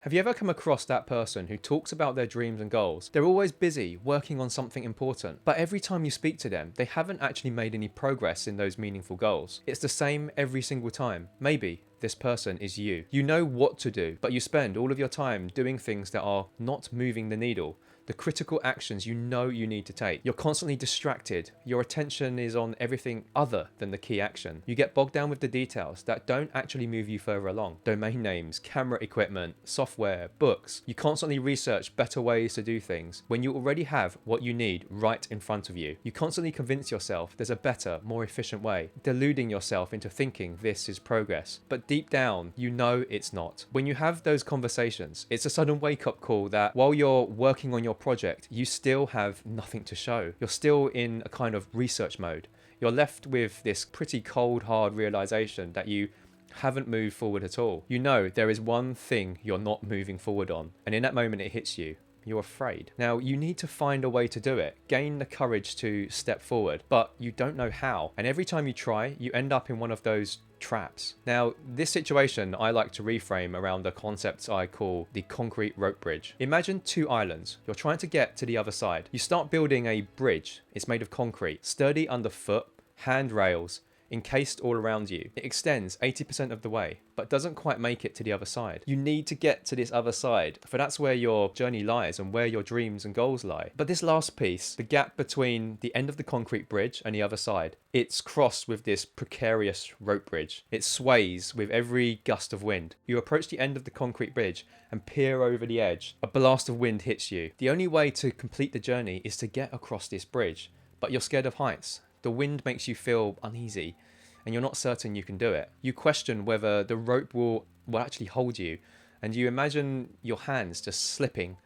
Have you ever come across that person who talks about their dreams and goals? They're always busy working on something important, but every time you speak to them, they haven't actually made any progress in those meaningful goals. It's the same every single time. Maybe this person is you. You know what to do, but you spend all of your time doing things that are not moving the needle. The critical actions you know you need to take. You're constantly distracted. Your attention is on everything other than the key action. You get bogged down with the details that don't actually move you further along. Domain names, camera equipment, software, books. You constantly research better ways to do things when you already have what you need right in front of you. You constantly convince yourself there's a better, more efficient way, deluding yourself into thinking this is progress. But deep down, you know it's not. When you have those conversations, it's a sudden wake-up call that while you're working on your project, you still have nothing to show. You're still in a kind of research mode. You're left with this pretty cold, hard realization that you haven't moved forward at all. You know there is one thing you're not moving forward on, and in that moment it hits you. You're afraid. Now, you need to find a way to do it, gain the courage to step forward, but you don't know how. And every time you try, you end up in one of those traps. Now, this situation I like to reframe around the concept I call the concrete rope bridge. Imagine two islands. You're trying to get to the other side. You start building a bridge. It's made of concrete, sturdy underfoot, handrails, encased all around you. It extends 80% of the way, but doesn't quite make it to the other side. You need to get to this other side, for that's where your journey lies and where your dreams and goals lie. But this last piece, the gap between the end of the concrete bridge and the other side, it's crossed with this precarious rope bridge. It sways with every gust of wind. You approach the end of the concrete bridge and peer over the edge. A blast of wind hits you. The only way to complete the journey is to get across this bridge, but you're scared of heights. The wind makes you feel uneasy, and you're not certain you can do it. You question whether the rope will actually hold you, and you imagine your hands just slipping,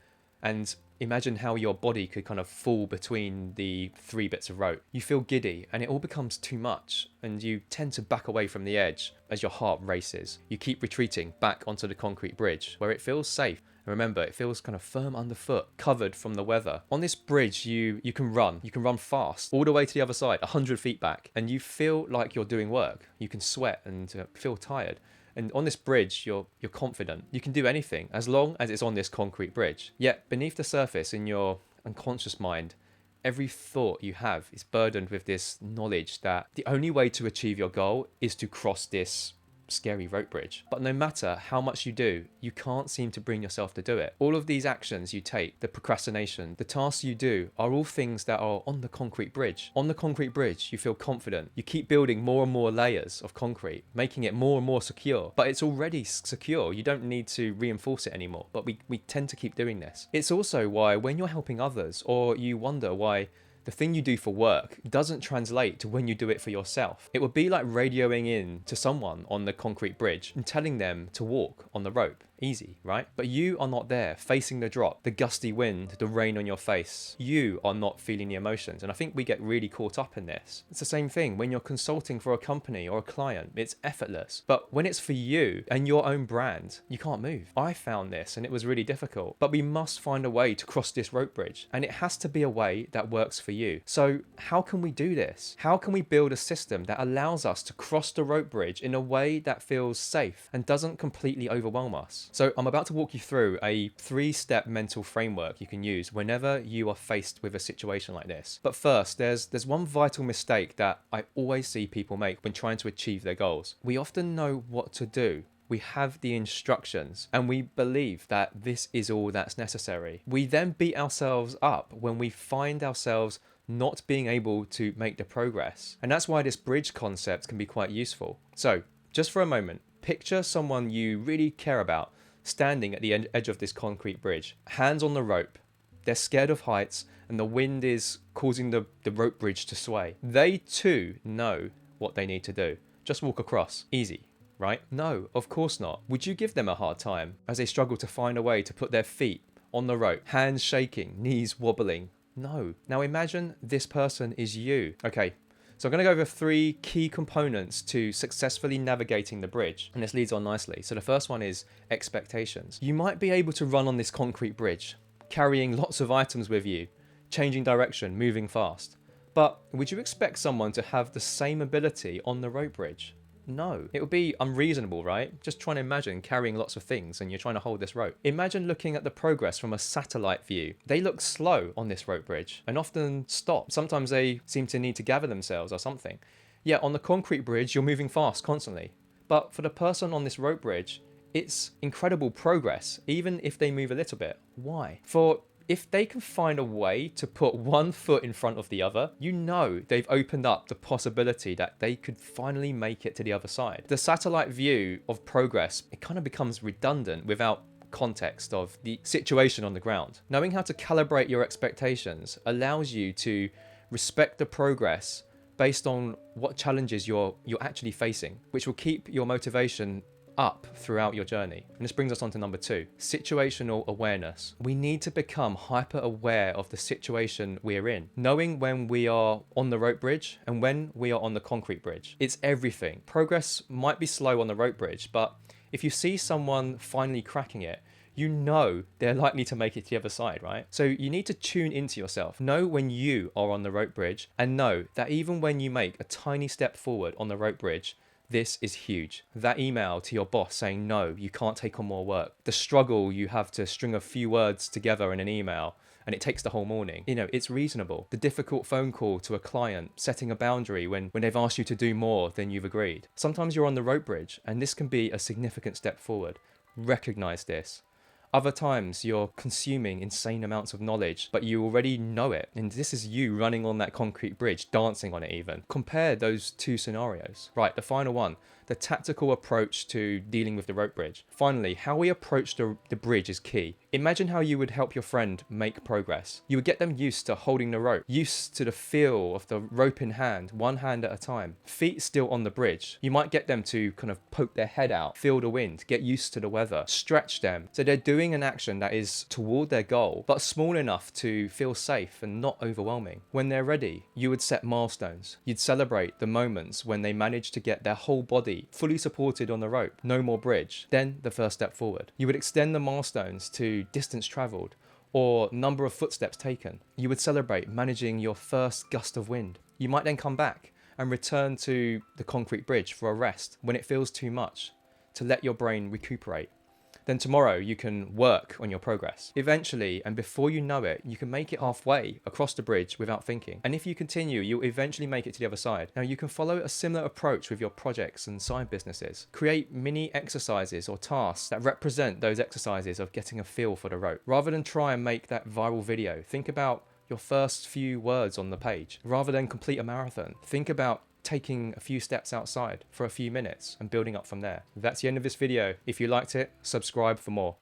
and imagine how your body could kind of fall between the three bits of rope. You feel giddy, and it all becomes too much, and you tend to back away from the edge as your heart races. You keep retreating back onto the concrete bridge, where it feels safe. And remember, it feels kind of firm underfoot, covered from the weather. On this bridge, you can run fast, all the way to the other side, 100 feet back, and you feel like you're doing work. You can sweat and feel tired. And on this bridge, you're confident. You can do anything, as long as it's on this concrete bridge. Yet, beneath the surface, in your unconscious mind, every thought you have is burdened with this knowledge that the only way to achieve your goal is to cross this scary rope bridge. But no matter how much you do, you can't seem to bring yourself to do it. All of these actions you take, the procrastination, the tasks you do, are all things that are on the concrete bridge. On the concrete bridge, you feel confident. You keep building more and more layers of concrete, making it more and more secure. But it's already secure. You don't need to reinforce it anymore. But we tend to keep doing this. It's also why when you're helping others, or you wonder why the thing you do for work doesn't translate to when you do it for yourself. It would be like radioing in to someone on the concrete bridge and telling them to walk on the rope. Easy, right? But you are not there, facing the drop, the gusty wind, the rain on your face. You are not feeling the emotions. And I think we get really caught up in this. It's the same thing when you're consulting for a company or a client. It's effortless. But when it's for you and your own brand, you can't move. I found this and it was really difficult. But we must find a way to cross this rope bridge. And it has to be a way that works for you. So how can we do this? How can we build a system that allows us to cross the rope bridge in a way that feels safe and doesn't completely overwhelm us? So I'm about to walk you through a 3-step mental framework you can use whenever you are faced with a situation like this. But first, there's one vital mistake that I always see people make when trying to achieve their goals. We often know what to do. We have the instructions and we believe that this is all that's necessary. We then beat ourselves up when we find ourselves not being able to make the progress. And that's why this bridge concept can be quite useful. So just for a moment, picture someone you really care about standing at the edge of this concrete bridge, hands on the rope. They're scared of heights and the wind is causing the rope bridge to sway. They too know what they need to do. Just walk across. Easy, right? No, of course not. Would you give them a hard time as they struggle to find a way to put their feet on the rope, hands shaking, knees wobbling? No. Now imagine this person is you. Okay, so I'm going to go over 3 key components to successfully navigating the bridge. And this leads on nicely. So the first one is expectations. You might be able to run on this concrete bridge, carrying lots of items with you, changing direction, moving fast. But would you expect someone to have the same ability on the rope bridge? No. It would be unreasonable, right? Just trying to imagine carrying lots of things and you're trying to hold this rope. Imagine looking at the progress from a satellite view. They look slow on this rope bridge and often stop. Sometimes they seem to need to gather themselves or something. Yet on the concrete bridge, you're moving fast constantly. But for the person on this rope bridge, it's incredible progress, even if they move a little bit. Why? For if they can find a way to put one foot in front of the other, you know they've opened up the possibility that they could finally make it to the other side. The satellite view of progress, it kind of becomes redundant without context of the situation on the ground. Knowing how to calibrate your expectations allows you to respect the progress based on what challenges you're actually facing, which will keep your motivation up throughout your journey. And this brings us on to number 2, situational awareness. We need to become hyper aware of the situation we're in, knowing when we are on the rope bridge and when we are on the concrete bridge. It's everything. Progress might be slow on the rope bridge, but if you see someone finally cracking it, you know they're likely to make it to the other side, right? So you need to tune into yourself. Know when you are on the rope bridge, and know that even when you make a tiny step forward on the rope bridge, this is huge. That email to your boss saying, no, you can't take on more work. The struggle you have to string a few words together in an email and it takes the whole morning. You know, it's reasonable. The difficult phone call to a client, setting a boundary when they've asked you to do more than you've agreed. Sometimes you're on the rope bridge and this can be a significant step forward. Recognize this. Other times you're consuming insane amounts of knowledge, but you already know it. And this is you running on that concrete bridge, dancing on it even. Compare those two scenarios. Right, the final one, the tactical approach to dealing with the rope bridge. Finally, how we approach the bridge is key. Imagine how you would help your friend make progress. You would get them used to holding the rope, used to the feel of the rope in hand, one hand at a time, feet still on the bridge. You might get them to kind of poke their head out, feel the wind, get used to the weather, stretch them. So they're doing an action that is toward their goal, but small enough to feel safe and not overwhelming. When they're ready, you would set milestones. You'd celebrate the moments when they managed to get their whole body fully supported on the rope, no more bridge, then the first step forward. You would extend the milestones to distance traveled or number of footsteps taken. You would celebrate managing your first gust of wind. You might then come back and return to the concrete bridge for a rest when it feels too much, to let your brain recuperate. Then tomorrow you can work on your progress. Eventually, and before you know it, you can make it halfway across the bridge without thinking. And if you continue, you'll eventually make it to the other side. Now you can follow a similar approach with your projects and side businesses. Create mini exercises or tasks that represent those exercises of getting a feel for the rope. Rather than try and make that viral video, think about your first few words on the page. Rather than complete a marathon, think about taking a few steps outside for a few minutes and building up from there. That's the end of this video. If you liked it, subscribe for more.